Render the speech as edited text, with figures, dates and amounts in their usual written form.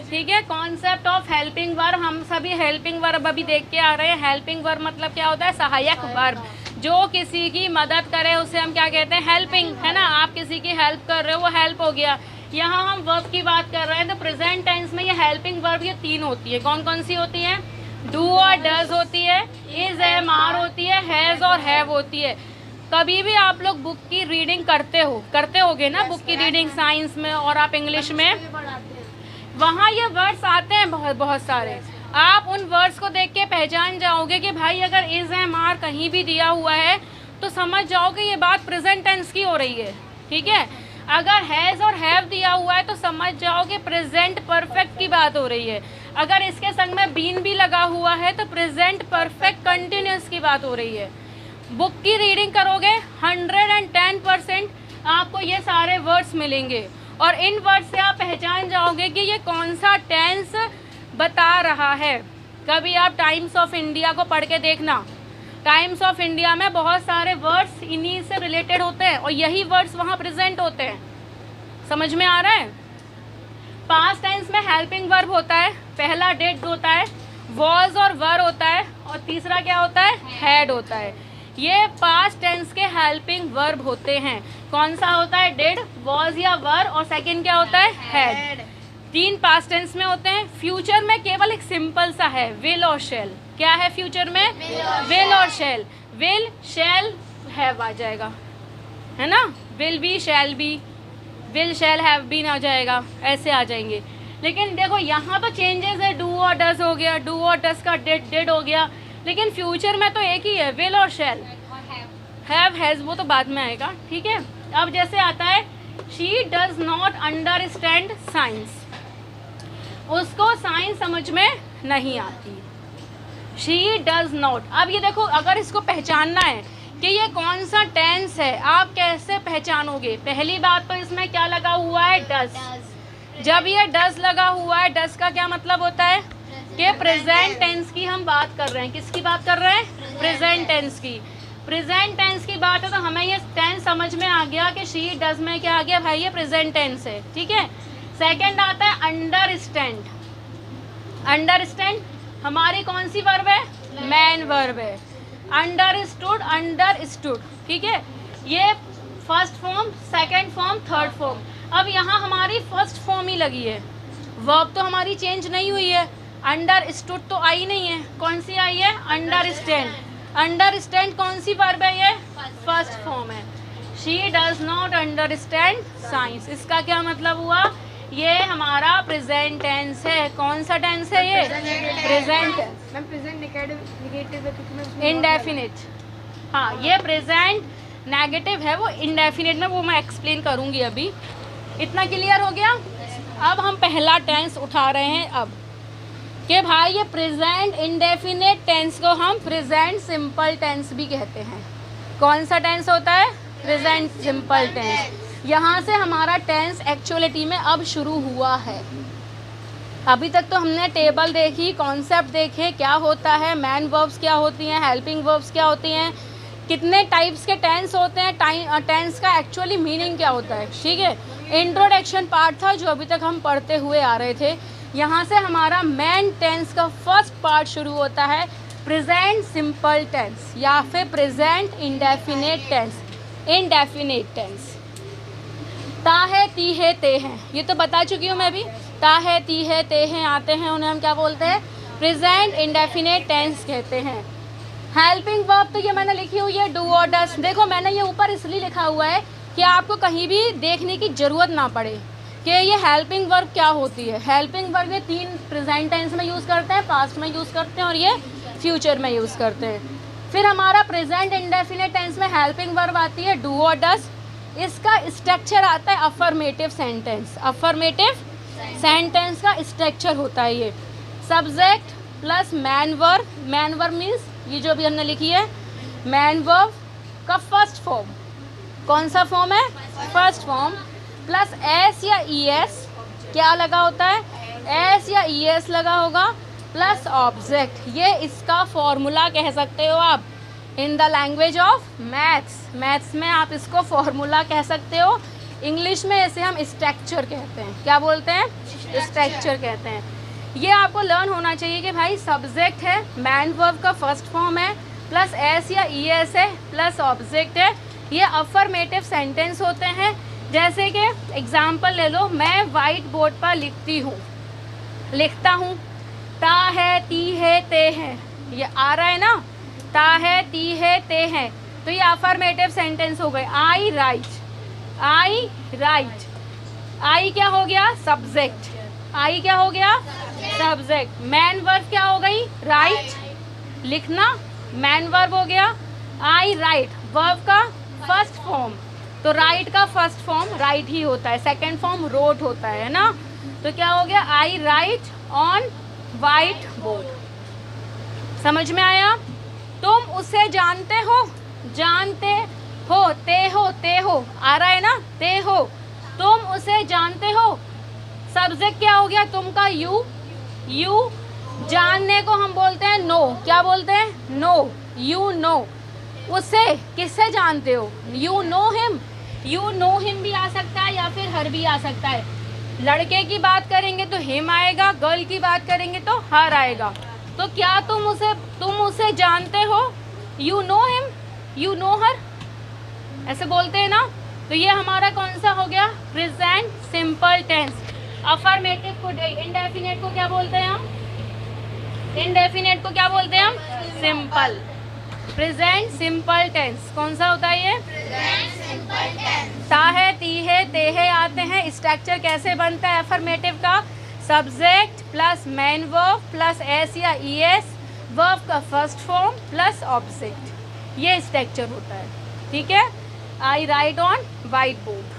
ठीक है। Concept of helping verb, हम सभी हेल्पिंग वर्ब अभी देख के आ रहे हैं। हेल्पिंग वर्ब मतलब क्या होता है? सहायक वर्ब। जो किसी की मदद करे उसे हम क्या कहते हैं? हेल्पिंग, है ना। आप किसी की हेल्प कर रहे हो, वो हेल्प हो गया। यहाँ हम वर्ब की बात कर रहे हैं, तो प्रेजेंट टेंस में ये हेल्पिंग वर्ब ये 3 होती है। कौन कौन सी होती है? डू और डज होती है, इज एम आर होती है, हैज़ और हैव होती है। कभी भी आप लोग बुक की रीडिंग करते होगे ना, बुक की रीडिंग साइंस में और आप इंग्लिश में, वहाँ ये वर्ड्स आते हैं बहुत बहुत सारे। आप उन वर्ड्स को देख के पहचान जाओगे कि भाई अगर इज एम आर कहीं भी दिया हुआ है तो समझ जाओ कि ये बात प्रेजेंट टेंस की हो रही है, ठीक है। अगर हैज़ और हैव दिया हुआ है तो समझ जाओ कि प्रेजेंट परफेक्ट की बात हो रही है। अगर इसके संग में बीन भी लगा हुआ है तो प्रेजेंट परफेक्ट कंटिन्यूस की बात हो रही है। बुक की रीडिंग करोगे 110% आपको ये सारे वर्ड्स मिलेंगे और इन वर्ड्स से आप पहचान जाओगे कि ये कौन सा टेंस बता रहा है। कभी आप टाइम्स ऑफ इंडिया को पढ़ के देखना, टाइम्स ऑफ इंडिया में बहुत सारे वर्ड्स इन्हीं से रिलेटेड होते हैं और यही वर्ड्स वहाँ प्रेजेंट होते हैं। समझ में आ रहा है? पास्ट टेंस में हेल्पिंग वर्ब होता है, पहला डिड होता है, वॉज और वर होता है और तीसरा क्या होता है? हैड होता है। ये पास्ट टेंस के हेल्पिंग वर्ब होते हैं। कौन सा होता है? डिड, वॉज या वर, और सेकंड क्या होता है? हैड। 3 पास्ट टेंस में होते हैं। फ्यूचर में केवल एक सिंपल सा है, विल और शैल। क्या है फ्यूचर में? विल और शैल। विल, शैल, हैव आ जाएगा, है ना। Will be, shall be, will shall have been आ जाएगा, ऐसे आ जाएंगे। लेकिन देखो यहाँ तो चेंजेस है, डू और डज हो गया, डू और डज का डिड हो गया, लेकिन फ्यूचर में तो एक ही है, विल और शैल। हैव, हैज़ वो तो बाद में आएगा, ठीक है। अब जैसे आता है she does not understand science, उसको साइंस समझ में नहीं आती। She does not. अब ये देखो, अगर इसको पहचानना है कि ये कौन सा टेंस है, आप कैसे पहचानोगे? पहली बात तो इसमें क्या लगा हुआ है? डज। जब ये डज लगा हुआ है, डज का क्या मतलब होता है? कि प्रेजेंट टेंस की हम बात कर रहे हैं। किसकी बात कर रहे हैं? प्रेजेंट टेंस की। प्रेजेंट टेंस की बात है तो हमें ये टेंस समझ में आ गया कि शी डज में क्या आ गया भाई? ये प्रेजेंट टेंस है, ठीक है। सेकंड आता है अंडरस्टैंड। अंडरस्टैंड हमारी कौन सी वर्ब है? मैन वर्ब है। अंडरस्टूड, अंडरस्टूड, ठीक है। ये first form, second form, third form. अब यहाँ हमारी फर्स्ट फॉर्म ही लगी है, वर्ब तो हमारी चेंज नहीं हुई है। अंडरस्टूड तो आई नहीं है, कौन सी आई है? अंडरस्टैंड। अंडरस्टैंड कौन सी वर्ब है? ये फर्स्ट फॉर्म है। She does not understand science, इसका क्या मतलब हुआ? ये हमारा प्रेजेंट टेंस है। कौन सा टेंस है ये? प्रेजेंट। इंडेफिनिट, हाँ ये प्रेजेंट नेगेटिव है, वो इंडेफिनिट में, वो मैं एक्सप्लेन करूँगी अभी। इतना क्लियर हो गया? अब हम पहला टेंस उठा रहे हैं अब कि भाई ये प्रेजेंट इंडेफिनिट टेंस को हम प्रेजेंट सिंपल टेंस भी कहते हैं। कौन सा टेंस होता है? Present simple tense. यहाँ से हमारा टेंस एक्चुअलिटी में अब शुरू हुआ है। अभी तक तो हमने टेबल देखी, कॉन्सेप्ट देखे, क्या होता है, मैन वर्ब्स क्या होती हैं, हेल्पिंग वर्ब्स क्या होती हैं, कितने टाइप्स के टेंस होते हैं, टेंस का एक्चुअली मीनिंग क्या होता है, ठीक है। इंट्रोडक्शन पार्ट था जो अभी तक हम पढ़ते हुए आ रहे थे। यहाँ से हमारा मेन टेंस का फर्स्ट पार्ट शुरू होता है, प्रेजेंट सिंपल टेंस या फिर present indefinite tense. Indefinite tense ता है, ती है, ते हैं, ये तो बता चुकी हूँ मैं भी। ता है, ती है, ते हैं आते हैं, उन्हें हम क्या बोलते हैं? प्रेजेंट इंडेफिनिट टेंस कहते हैं। हेल्पिंग वर्ब तो ये मैंने लिखी हुई है, डू और डज। देखो मैंने ये ऊपर इसलिए लिखा हुआ है कि आपको कहीं भी देखने की ज़रूरत ना पड़े कि ये हेल्पिंग वर्ब क्या होती है। हेल्पिंग वर्ब ये 3 प्रेजेंट टेंस में यूज़ करते हैं, पास्ट में यूज़ करते हैं और ये फ्यूचर में यूज़ करते हैं। फिर हमारा प्रेजेंट इंडेफिनिट टेंस में हेल्पिंग वर्ब आती है डू और डज। इसका स्ट्रक्चर आता है अफर्मेटिव सेंटेंस। अफर्मेटिव सेंटेंस का स्ट्रक्चर होता है ये subject plus man verb. Man verb means ये जो भी हमने लिखी है, मैन वर्ब का फर्स्ट फॉर्म। कौन सा फॉर्म है? फर्स्ट फॉर्म प्लस एस या ई एस क्या लगा होता है? एस या ई एस लगा होगा प्लस ऑब्जेक्ट। ये इसका फॉर्मूला कह सकते हो आप in the language of maths. Maths में आप इसको फॉर्मूला कह सकते हो इंग्लिश में इसे हम स्ट्रक्चर कहते हैं। क्या बोलते हैं? स्ट्रक्चर कहते हैं। ये आपको लर्न होना चाहिए कि भाई सब्जेक्ट है, मैन वर्ब का फर्स्ट फॉर्म है, प्लस एस या ई एस है, प्लस ऑब्जेक्ट है। ये अफर्मेटिव सेंटेंस होते हैं। जैसे कि एग्जाम्पल ले लो, मैं वाइट बोर्ड पर लिखती हूँ, लिखता हूँ। ता है, ती है, ते है, ये आ रहा है ना, ता है, ती है, ते है, तो ये अफर्मेटिव सेंटेंस हो गए। आई राइट, आई राइट, आई क्या हो गया? सब्जेक्ट। आई क्या हो गया? सब्जेक्ट। मैन वर्ब क्या हो गई? राइट, लिखना, मैन वर्ब हो गया। आई राइट वर्ब का फर्स्ट फॉर्म, तो राइट का फर्स्ट फॉर्म राइट ही होता है, सेकंड फॉर्म रोट होता है ना। तो क्या हो गया? आई राइट ऑन वाइट बोर्ड। समझ में आया? तुम उसे जानते हो, जानते हो, ते हो, आ रहा है ना, ते हो, तुम उसे जानते हो। सब्जेक्ट क्या हो गया? तुम का यू, यू, जानने को हम बोलते हैं नो। क्या बोलते हैं? Know, you know. उसे किससे जानते हो? You know him, you know him भी आ सकता है या फिर हर भी आ सकता है। लड़के की बात करेंगे तो हिम आएगा, गर्ल की बात करेंगे तो हर आएगा। तो क्या तुम उसे जानते हो? You know him, you know her, ऐसे बोलते हैं ना। तो ये हमारा कौन सा हो गया? Present simple tense. अफर्मेटिव को, इंडेफिनेट को क्या बोलते हैं हम? इंडेफिनेट को क्या बोलते हैं हम? सिंपल। प्रेजेंट सिंपल टेंस कौन सा होता है? ये प्रेजेंट सिंपल टेंस। ता है, ती है, ते है आते हैं। स्ट्रक्चर कैसे बनता है अफर्मेटिव का? Subject plus man verb plus S या ई एस, वर्ब का फर्स्ट फॉर्म प्लस ऑब्जेक्ट, ये स्ट्रक्चर होता है। ठीक है। आई राइट ऑन वाइट बोर्ड।